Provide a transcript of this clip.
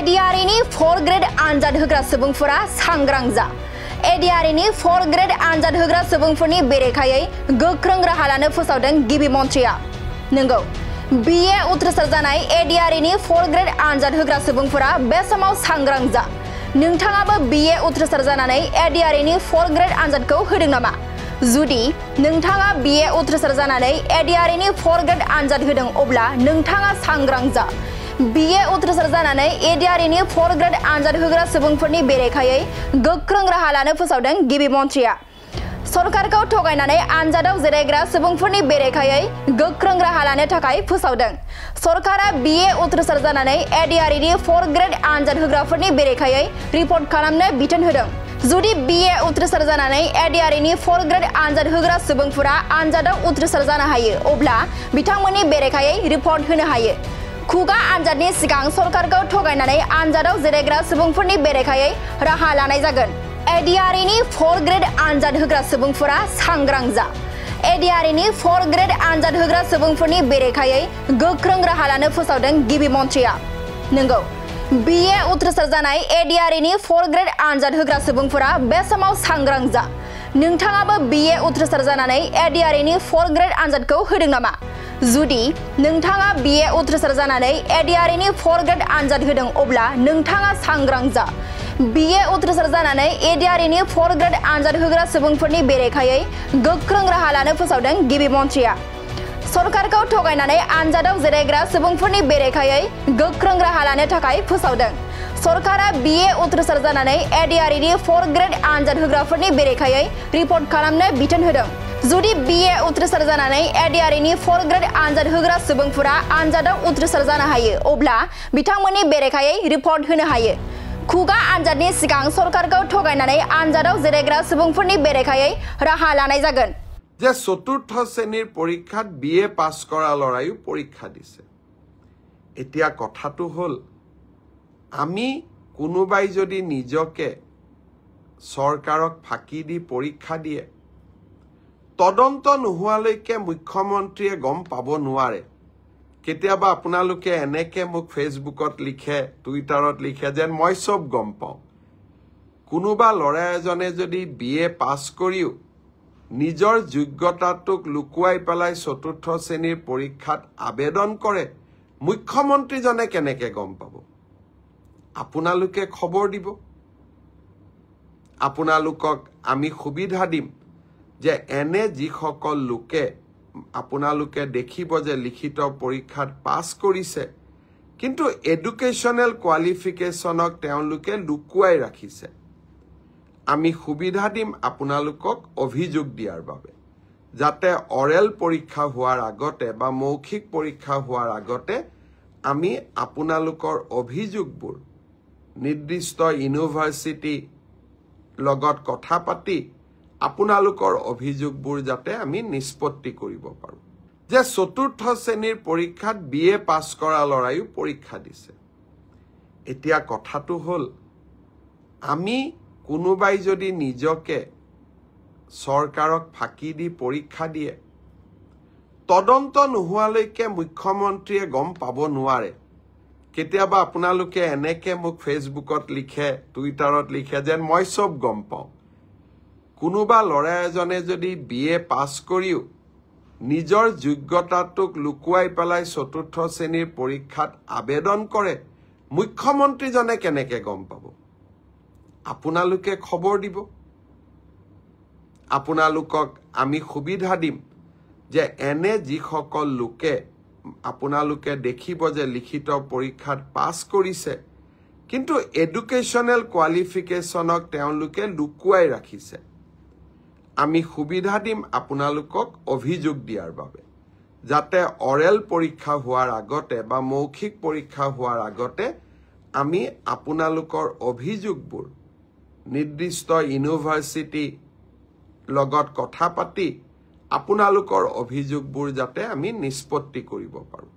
ADRE-नि 4 grade आनजाद होग्रा सुबुंफोरा सांग्रां जा। ADRE-नि 4 ग्रेड आनजाद होग्रा सुबुंफोरनि बेरेखायै गोख्रों राहा लानो फोसावदों गिबि मन्थ्रिया। नंगौ, BA उथ्रिसार जानाय ADRE-नि 4 ग्रेड आनजाद होग्रा सुबुंफोरा बे समाव सांग्रां जा। नोंथाङाबो BA उथ्रिसार जानानै ADRE-नि 4 ग्रेड आनजादखौ होदों नामा? जुदि नोंथाङा BA उथ्रिसार जानानै ADRE-नि 4 ग्रेड आनजाद होदों अब्ला नोंथाङा सांग्रां जा। BA उथ्रिसार जानानै ADRE-नि 4 ग्रेड आनजाद होग्रा सुबुंफोरनि बेरेखायै गोख्रों राहा लानो फोसावदों गिबि मन्थ्रिया। सरकारखौ थगायनानै आनजादाव जिरायग्रा सुबुंफोरनि बेरेखायै गोख्रों राहा लानो थाखाय फोसावदों। सरकारा BA उथ्रिसार जानानै ADRE-नि 4 ग्रेड आनजाद होग्राफोरनि बेरेखायै रिपर्ट खालामनो बिथोन होदों। जुदि BA उथ्रिसार जानानै ADRE-नि 4 ग्रेड आनजाद होग्रा सुबुंफोरा आनजादाव उथ्रिसार जानो हायो अब्ला बिथांमोननि बेरेखायै रिपर्ट होनो हायो। खुगा आनजादनि सिगां सरकारखौ थगायनानै आनजादाव जिरायग्रा सुबुंफोरनि बेरेखायै राहा लानाय जागोन। ADRE-नि 4 ग्रेड आनजाद होग्रा सुबुंफोरा सांग्रां जा। ADRE-नि 4 ग्रेड आनजाद होग्रा सुबुंफोरनि बेरेखायै गोख्रों राहा लानो फोसावदों गिबि मन्थ्रिया। नंगौ, BA उथ्रिसार जानाय ADRE-नि 4 ग्रेड आनजाद होग्रा सुबुंफोरा बे समाव सांग्रां जा। नोंथाङाबो BA उथ्रिसार जानानै ADRE-नि 4 ग्रेड आनजादखौ होदों नामा? जुदि नोंथाङा BA उथ्रिसार जानानै ADRE-नि 4 ग्रेड आनजाद होदों अब्ला नोंथाङा सांग्रां जा। BA उथ्रिसार जानानै ADRE-नि 4 ग्रेड आनजाद होग्रा सुबुंफोरनि बेरेखायै गोख्रों राहा लानो फोसावदों गिबि मन्थ्रिया। सरकारखौ थगायनानै आनजादाव जिरायग्रा सुबुंफोरनि बेरेखायै गोख्रों राहा लानो थाखाय फोसावदों। सरकारा BA उथ्रिसार जानानै ADRE-नि 4 ग्रेड आनजाद होग्राफोरनि बेरेखायै रिपर्ट खालामनो बिथोन होदों। जुदि BA उथ्रिसार जानानै ADRE-नि 4 ग्रेड आनजाद होग्रा सुबुंफोरा आनजादाव उथ्रिसार जानो हायो अब्ला बिथांमोननि बेरेखायै रिपर्ट होनो हायो। खुगा आनजादनि सिगां सरकारखौ थगायनानै आनजादाव जिरायग्रा सुबुंफोरनि बेरेखायै राहा लानाय जागोन। যে চতুৰ্থ শ্ৰেণীৰ পৰীক্ষাত BA পাছ কৰা লৰায়ো পৰীক্ষা দিছে। এতিয়া কথাটো হল আমি কোনোবাই যদি নিজকে চৰকাৰক ফাঁকি দি পৰীক্ষা দিয়ে তদন্ত নোহোৱালৈকে মুখ্যমন্ত্ৰীয়ে গম পাব নোৱাৰে। কেতিয়াবা আপোনালোকে এনেকে মোক ফেচবুকত লিখে, টুইটাৰত লিখে যেন মই সব গম পাওঁ। কোনোবা ল'ৰা এজনে যদি BA পাছ কৰিও নিজৰ যোগ্যতাটোক লুকুৱাই পেলাই চতুৰ্থ শ্ৰেণীৰ পৰীক্ষাত আবেদন কৰে, মুখ্যমন্ত্ৰীজনে কেনেকে গম পাব? আপোনালোকে খবৰ দিব। আপোনালোকক আমি সুবিধা দিম যে এনে যিসকল লোকে আপোনালোকে দেখিব যে লিখিত পৰীক্ষাত পাছ কৰিছে কিন্তু এডুকেশ্যনেল কোৱালিফিকেশ্যনক তেওঁলোকে লুকুৱাই ৰাখিছে, আমি সুবিধা দিম আপোনালোকক অভিযোগ দিয়াৰ বাবে, যাতে অৰেল পৰীক্ষা হোৱাৰ আগতে বা মৌখিক পৰীক্ষা হোৱাৰ আগতে আমি আপোনালোকৰ অভিযোগবোৰ নিৰ্দিষ্ট ইউনিভাৰ্চিটি লগত কথা পাতি আপোনালোকৰ অভিযোগবোৰ যাতে আমি নিষ্পত্তি কৰিব পাৰো। যে চতুৰ্থ শ্ৰেণীৰ পৰীক্ষাত BA পাছ কৰা লৰায়ো পৰীক্ষা দিছে। এতিয়া কথাটো হল আমি কোনোবাই যদি নিজকে চৰকাৰক ফাঁকি দি পৰীক্ষা দিয়ে তদন্ত নোহোৱালৈকে মুখ্যমন্ত্ৰীয়ে গম পাব নোৱাৰে। কেতিয়াবা আপোনালোকে এনেকে মোক ফেচবুকত লিখে, টুইটাৰত লিখে যেন মই সব গম পাওঁ। কোনোবা ল'ৰা এজনে যদি BA পাছ কৰিও নিজৰ যোগ্যতাটোক লুকুৱাই পেলাই চতুৰ্থ শ্ৰেণীৰ পৰীক্ষাত আবেদন কৰে, মুখ্যমন্ত্ৰীজনে কেনেকে গম পাব? আপোনালোকে খবৰ দিব। আপোনালোকক আমি সুবিধা দিম যে এনে যিসকল লোকে আপোনালোকে দেখিব যে লিখিত পৰীক্ষাত পাছ কৰিছে কিন্তু এডুকেশ্যনেল কোৱালিফিকেশ্যনক তেওঁলোকে লুকুৱাই ৰাখিছে, আমি সুবিধা দিম আপোনালোকক অভিযোগ দিয়াৰ বাবে, যাতে অৰেল পৰীক্ষা হোৱাৰ আগতে বা মৌখিক পৰীক্ষা হোৱাৰ আগতে আমি আপোনালোকৰ অভিযোগবোৰ নিৰ্দিষ্ট ইউনিভাৰ্চিটি লগত কথা পাতি আপোনালোকৰ অভিযোগবোৰ যাতে আমি নিষ্পত্তি কৰিব পাৰো।